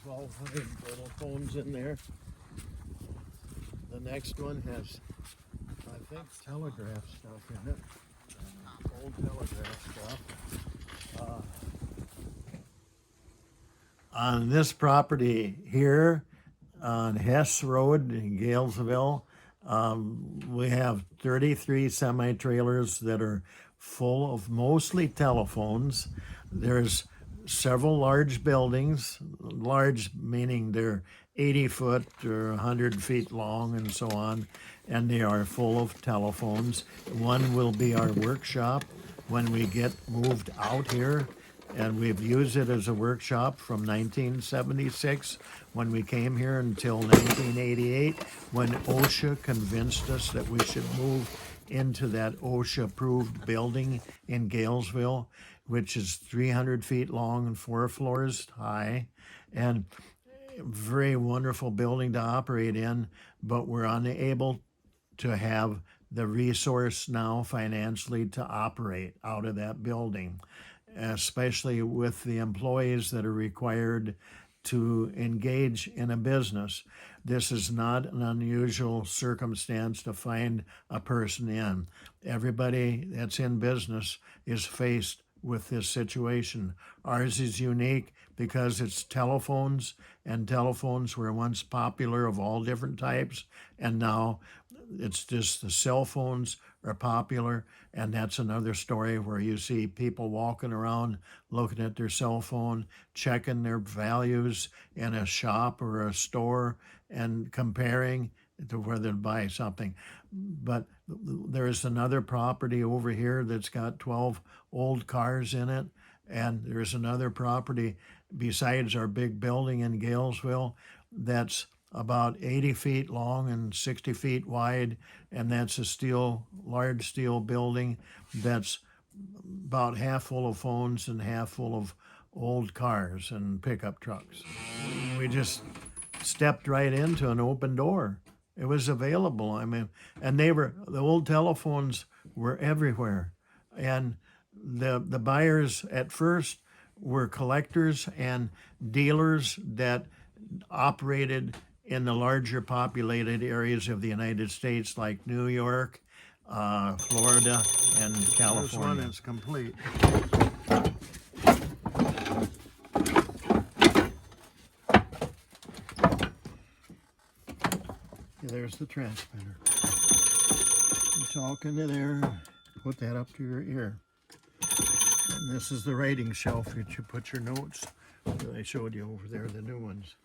1,200 little phones in there. The next one has, I think, telegraph stuff in it. Old telegraph stuff. On this property here on Hess Road in Galesville, we have 33 semi-trailers that are full of mostly telephones. There's several large buildings, large meaning they're 80 foot or 100 feet long and so on, and they are full of telephones. One will be our workshop when we get moved out here, and we've used it as a workshop from 1976 when we came here until 1988 when OSHA convinced us that we should move into that OSHA-approved building in Galesville, which is 300 feet long and 4 floors high, and very wonderful building to operate in, but we're unable to have the resource now financially to operate out of that building, especially with the employees that are required to engage in a business. This is not an unusual circumstance to find a person in. Everybody that's in business is faced with this situation. Ours is unique because it's telephones, and telephones were once popular of all different types, and now it's just the cell phones are popular, and that's another story where you see people walking around looking at their cell phone, checking their values in a shop or a store and comparing to whether to buy something. But there's another property over here that's got 12 old cars in it, and there's another property besides our big building in Galesville that's about 80 feet long and 60 feet wide, and that's a large steel building that's about half full of phones and half full of old cars and pickup trucks. We just stepped right into an open door. It was available. I mean, and the old telephones were everywhere. And the buyers at first were collectors and dealers that operated in the larger populated areas of the United States like New York, Florida, and California. This one is complete. There's the transmitter. You talk into there, put that up to your ear. And this is the writing shelf that you put your notes. I showed you over there, the new ones.